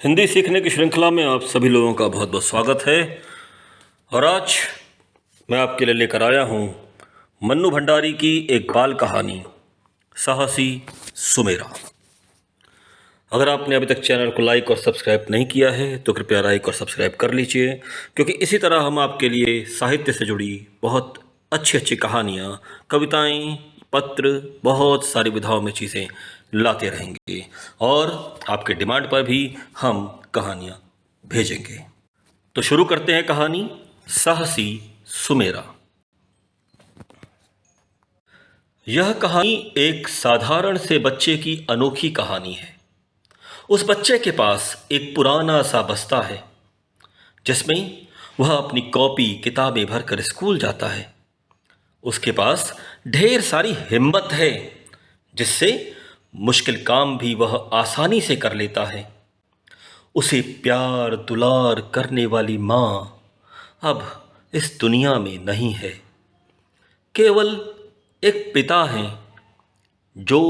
हिंदी सीखने की श्रृंखला में आप सभी लोगों का बहुत बहुत स्वागत है। और आज मैं आपके लिए लेकर आया हूँ मन्नू भंडारी की एक बाल कहानी, साहसी सुमेरा। अगर आपने अभी तक चैनल को लाइक और सब्सक्राइब नहीं किया है तो कृपया लाइक और सब्सक्राइब कर लीजिए, क्योंकि इसी तरह हम आपके लिए साहित्य से जुड़ी बहुत अच्छी अच्छी कहानियाँ, कविताएँ, पत्र, बहुत सारी विधाओं में चीज़ें लाते रहेंगे और आपके डिमांड पर भी हम कहानियाँ भेजेंगे। तो शुरू करते हैं कहानी साहसी सुमेरा। यह कहानी एक साधारण से बच्चे की अनोखी कहानी है। उस बच्चे के पास एक पुराना सा बस्ता है जिसमें वह अपनी कॉपी किताबें भरकर स्कूल जाता है। उसके पास ढेर सारी हिम्मत है जिससे मुश्किल काम भी वह आसानी से कर लेता है। उसे प्यार दुलार करने वाली माँ अब इस दुनिया में नहीं है। केवल एक पिता हैं जो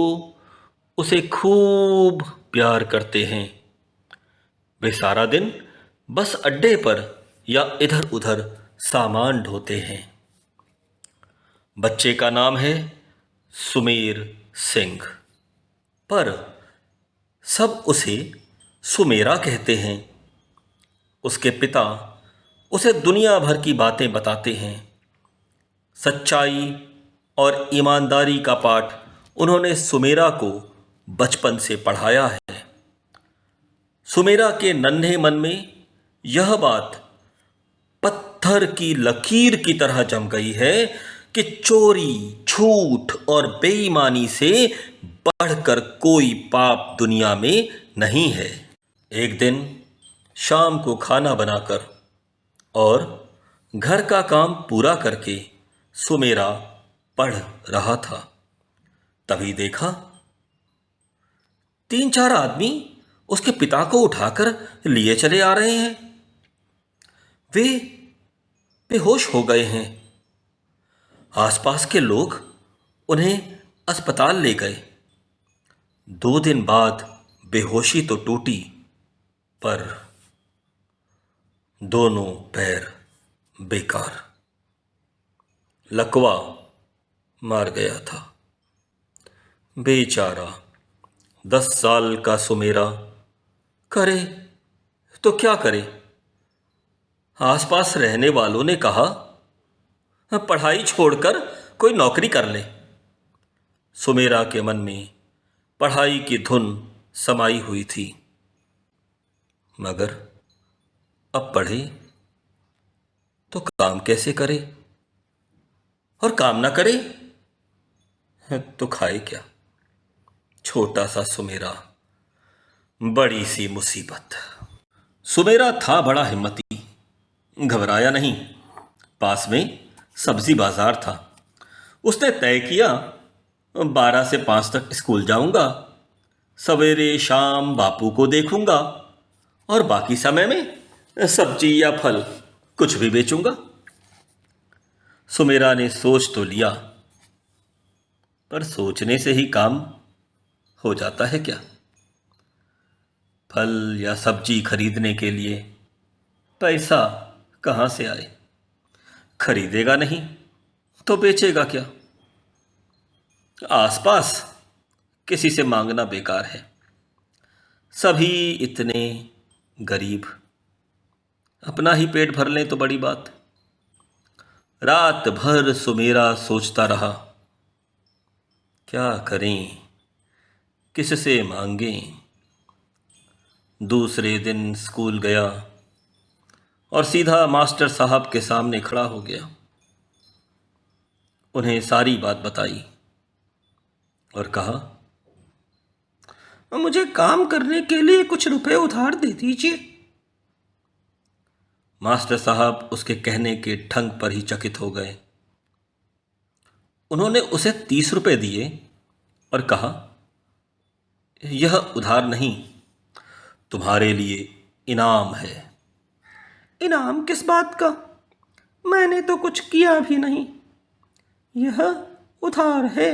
उसे खूब प्यार करते हैं। वे सारा दिन बस अड्डे पर या इधर उधर सामान ढोते हैं। बच्चे का नाम है सुमेर सिंह, पर सब उसे सुमेरा कहते हैं। उसके पिता उसे दुनिया भर की बातें बताते हैं। सच्चाई और ईमानदारी का पाठ उन्होंने सुमेरा को बचपन से पढ़ाया है। सुमेरा के नन्हे मन में यह बात पत्थर की लकीर की तरह जम गई है कि चोरी, झूठ और बेईमानी से बढ़कर कोई पाप दुनिया में नहीं है। एक दिन शाम को खाना बनाकर और घर का काम पूरा करके सुमेरा पढ़ रहा था। तभी देखा 3-4 आदमी उसके पिता को उठाकर लिए चले आ रहे हैं। वे बेहोश हो गए हैं। आसपास के लोग उन्हें अस्पताल ले गए। 2 दिन बाद बेहोशी तो टूटी, पर दोनों पैर बेकार। लकवा मार गया था। बेचारा 10 साल का सुमेरा करे तो क्या करे। आसपास रहने वालों ने कहा पढ़ाई छोड़कर कोई नौकरी कर ले। सुमेरा के मन में पढ़ाई की धुन समाई हुई थी, मगर अब पढ़े तो काम कैसे करे, और काम ना करे तो खाए क्या। छोटा सा सुमेरा, बड़ी सी मुसीबत। सुमेरा था बड़ा हिम्मती, घबराया नहीं। पास में सब्जी बाजार था। उसने तय किया 12 से 5 तक स्कूल जाऊंगा, सवेरे शाम बापू को देखूंगा और बाकी समय में सब्जी या फल कुछ भी बेचूंगा। सुमेरा ने सोच तो लिया, पर सोचने से ही काम हो जाता है क्या। फल या सब्जी खरीदने के लिए पैसा कहाँ से आए। खरीदेगा नहीं तो बेचेगा क्या। आसपास किसी से मांगना बेकार है। सभी इतने गरीब, अपना ही पेट भर लें तो बड़ी बात। रात भर सुमेरा सोचता रहा, क्या करें, किससे मांगें। दूसरे दिन स्कूल गया और सीधा मास्टर साहब के सामने खड़ा हो गया। उन्हें सारी बात बताई और कहा, मुझे काम करने के लिए कुछ रुपए उधार दे दीजिए। मास्टर साहब उसके कहने के ढंग पर ही चकित हो गए। उन्होंने उसे 30 रुपए दिए और कहा, यह उधार नहीं, तुम्हारे लिए इनाम है। इनाम किस बात का? मैंने तो कुछ किया भी नहीं। यह उधार है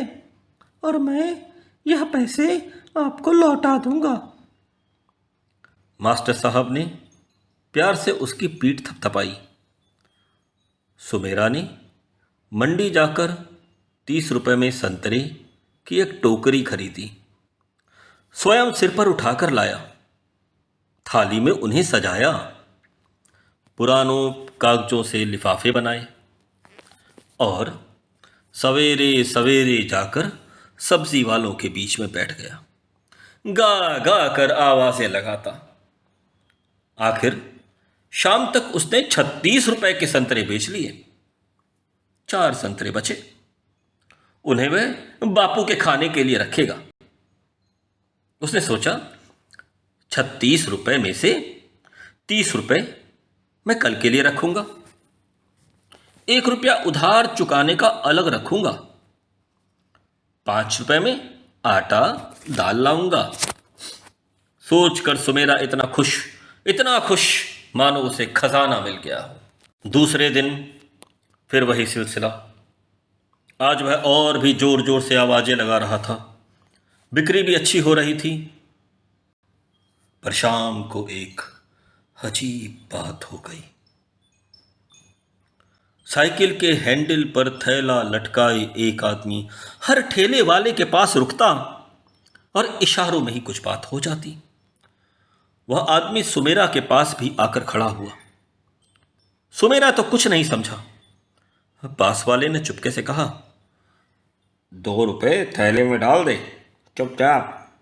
और मैं यह पैसे आपको लौटा दूंगा। मास्टर साहब ने प्यार से उसकी पीठ थपथपाई। सुमेरा ने मंडी जाकर 30 रुपए में संतरे की एक टोकरी खरीदी, स्वयं सिर पर उठाकर लाया, थाली में उन्हें सजाया, पुरानों कागजों से लिफाफे बनाए और सवेरे सवेरे जाकर सब्जी वालों के बीच में बैठ गया, गा गा कर आवाजें लगाता। आखिर शाम तक उसने 36 रुपए के संतरे बेच लिए। 4 संतरे बचे, उन्हें वह बापू के खाने के लिए रखेगा। उसने सोचा 36 रुपए में से 30 रुपए मैं कल के लिए रखूंगा, 1 रुपया उधार चुकाने का अलग रखूंगा, 5 रुपए में आटा दाल लाऊंगा। सोचकर सुमेरा इतना खुश मानो उसे खजाना मिल गया हो। दूसरे दिन फिर वही सिलसिला। आज वह और भी जोर जोर से आवाजें लगा रहा था। बिक्री भी अच्छी हो रही थी। पर शाम को एक अजीब बात हो गई। साइकिल के हैंडल पर थैला लटकाए एक आदमी हर ठेले वाले के पास रुकता और इशारों में ही कुछ बात हो जाती। वह आदमी सुमेरा के पास भी आकर खड़ा हुआ। सुमेरा तो कुछ नहीं समझा। पास वाले ने चुपके से कहा, 2 रुपए थैले में डाल दे, चुपचाप।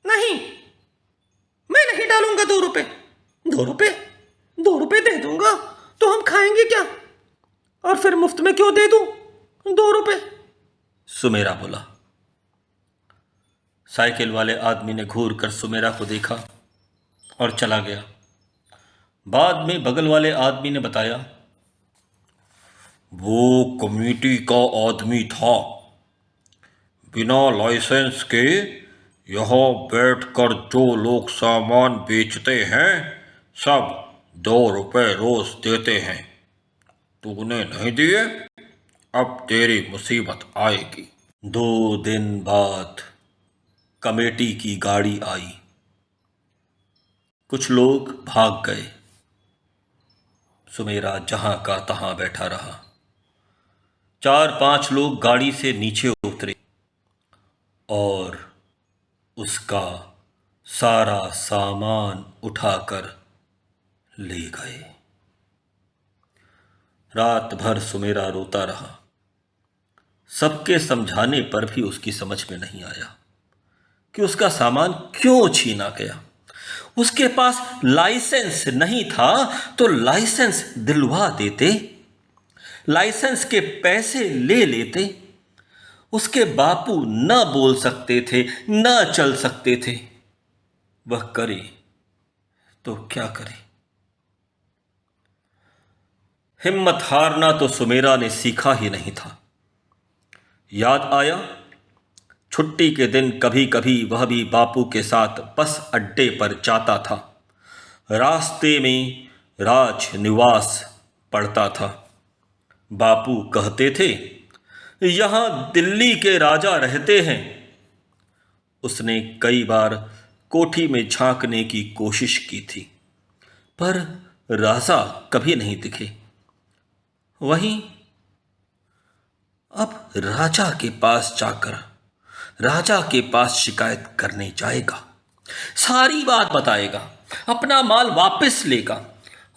नहीं, मैं नहीं डालूंगा 2 रुपए। 2 रुपए? 2 रुपए दे दूंगा तो हम खाएंगे क्या? और फिर मुफ्त में क्यों दे दूं 2 रुपए? सुमेरा बोला। साइकिल वाले आदमी ने घूर कर सुमेरा को देखा और चला गया। बाद में बगल वाले आदमी ने बताया, वो कमेटी का आदमी था, बिना लाइसेंस के यहां बैठकर जो लोग सामान बेचते हैं सब 2 रुपए रोज देते हैं। तूने नहीं दिए, अब तेरी मुसीबत आएगी। 2 दिन बाद कमेटी की गाड़ी आई। कुछ लोग भाग गए। सुमेरा जहां का तहां बैठा रहा। 4-5 लोग गाड़ी से नीचे उतरे और उसका सारा सामान उठाकर ले गए। रात भर सुमेरा रोता रहा। सबके समझाने पर भी उसकी समझ में नहीं आया कि उसका सामान क्यों छीना गया। उसके पास लाइसेंस नहीं था तो लाइसेंस दिलवा देते, लाइसेंस के पैसे ले लेते। उसके बापू न बोल सकते थे, न चल सकते थे। वह करे तो क्या करे? हिम्मत हारना तो सुमेरा ने सीखा ही नहीं था। याद आया, छुट्टी के दिन कभी कभी वह भी बापू के साथ बस अड्डे पर जाता था। रास्ते में राज निवास पड़ता था। बापू कहते थे, यहां दिल्ली के राजा रहते हैं। उसने कई बार कोठी में झांकने की कोशिश की थी, पर राजा कभी नहीं दिखे। वहीं अब राजा के पास जाकर राजा के पास शिकायत करने जाएगा, सारी बात बताएगा, अपना माल वापस लेगा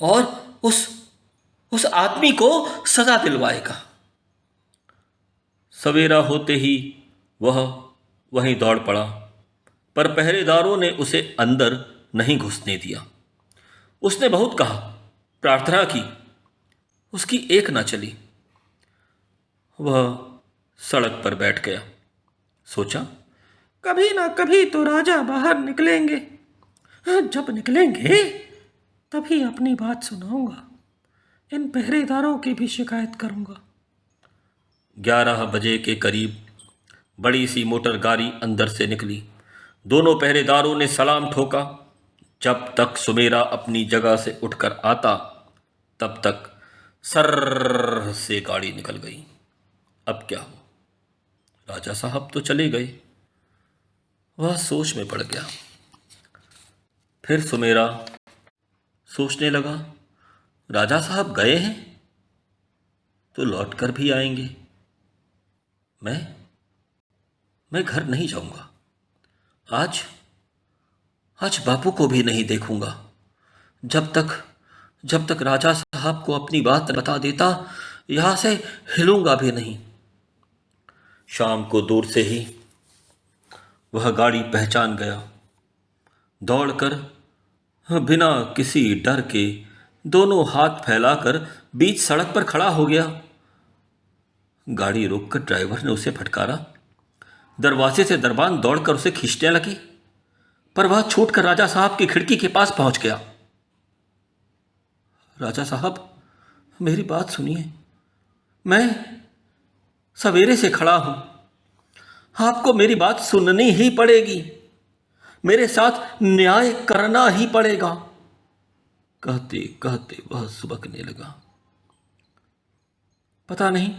और उस आदमी को सजा दिलवाएगा। सवेरा होते ही वह वहीं दौड़ पड़ा, पर पहरेदारों ने उसे अंदर नहीं घुसने दिया। उसने बहुत कहा, प्रार्थना की, उसकी एक ना चली। वह सड़क पर बैठ गया। सोचा, कभी ना कभी तो राजा बाहर निकलेंगे। जब निकलेंगे तभी अपनी बात सुनाऊंगा, इन पहरेदारों की भी शिकायत करूंगा। 11 बजे के करीब बड़ी सी मोटर गाड़ी अंदर से निकली। दोनों पहरेदारों ने सलाम ठोका। जब तक सुमेरा अपनी जगह से उठकर आता तब तक सर्र से गाड़ी निकल गई। अब क्या हो? राजा साहब तो चले गए। वह सोच में पड़ गया। फिर सुमेरा सोचने लगा, राजा साहब गए हैं तो लौट कर भी आएंगे। मैं घर नहीं जाऊंगा। आज आज बापू को भी नहीं देखूंगा। जब तक राजा साहब को अपनी बात बता देता, यहां से हिलूंगा भी नहीं। शाम को दूर से ही वह गाड़ी पहचान गया। दौड़कर बिना किसी डर के दोनों हाथ फैलाकर बीच सड़क पर खड़ा हो गया। गाड़ी रोककर ड्राइवर ने उसे फटकारा। दरवाजे से दरबान दौड़कर उसे खींचने लगी, पर वह छूटकर राजा साहब की खिड़की के पास पहुंच गया। राजा साहब, मेरी बात सुनिए। मैं सवेरे से खड़ा हूं। आपको मेरी बात सुननी ही पड़ेगी। मेरे साथ न्याय करना ही पड़ेगा। कहते कहते वह सुबकने लगा। पता नहीं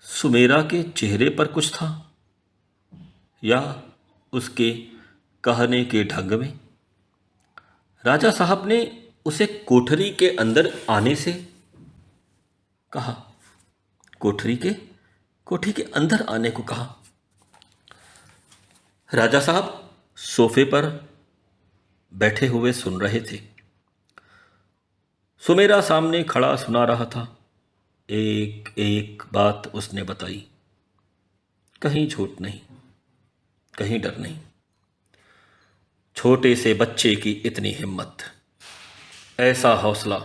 सुमेरा के चेहरे पर कुछ था या उसके कहने के ढंग में। राजा साहब ने उसे कोठरी के अंदर आने से कहा। कोठरी के अंदर आने को कहा। राजा साहब सोफे पर बैठे हुए सुन रहे थे। सुमेरा सामने खड़ा सुना रहा था। एक एक बात उसने बताई। कहीं झूठ नहीं, कहीं डर नहीं। छोटे से बच्चे की इतनी हिम्मत, ऐसा हौसला।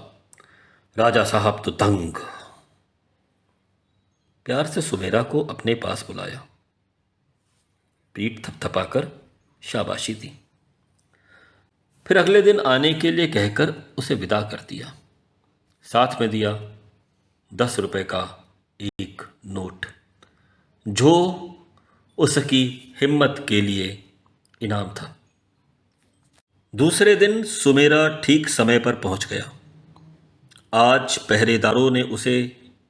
राजा साहब तो दंग। प्यार से सुमेरा को अपने पास बुलाया, पीठ थपथपाकर शाबाशी दी। फिर अगले दिन आने के लिए कहकर उसे विदा कर दिया। साथ में दिया 10 रुपए का एक नोट, जो उसकी हिम्मत के लिए इनाम था। दूसरे दिन सुमेरा ठीक समय पर पहुंच गया। आज पहरेदारों ने उसे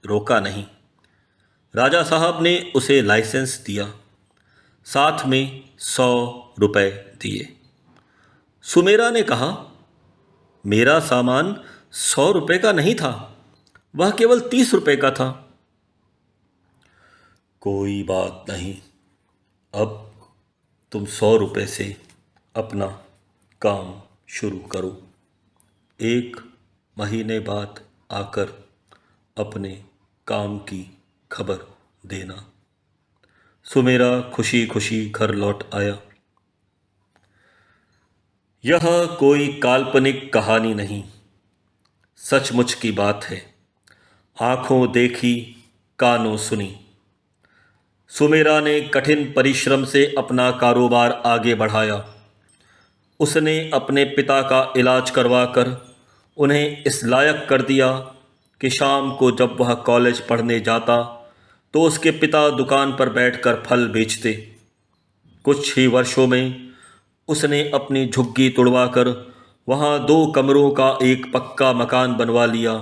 रोका नहीं। राजा साहब ने उसे लाइसेंस दिया, साथ में 100 रुपए दिए। सुमेरा ने कहा, मेरा सामान 100 रुपए का नहीं था, वह केवल 30 रुपए का था। कोई बात नहीं, अब तुम 100 रुपए से अपना काम शुरू करो। 1 महीने बाद आकर अपने काम की खबर देना। सुमेरा खुशी खुशी घर लौट आया। यह कोई काल्पनिक कहानी नहीं, सचमुच की बात है। आंखों देखी, कानों सुनी। सुमेरा ने कठिन परिश्रम से अपना कारोबार आगे बढ़ाया। उसने अपने पिता का इलाज करवाकर उन्हें इस लायक कर दिया कि शाम को जब वह कॉलेज पढ़ने जाता तो उसके पिता दुकान पर बैठकर फल बेचते। कुछ ही वर्षों में उसने अपनी झुग्गी तुड़वाकर वहाँ 2 कमरों का एक पक्का मकान बनवा लिया।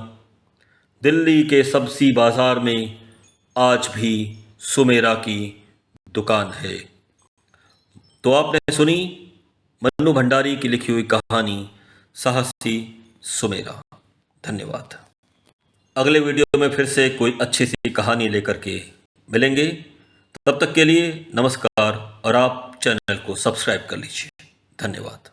दिल्ली के सब्जी बाजार में आज भी सुमेरा की दुकान है। तो आपने सुनी मन्नू भंडारी की लिखी हुई कहानी साहसी सुमेरा। धन्यवाद। अगले वीडियो में फिर से कोई अच्छी सी कहानी लेकर के मिलेंगे। तब तक के लिए नमस्कार, और आप चैनल को सब्सक्राइब कर लीजिए। धन्यवाद।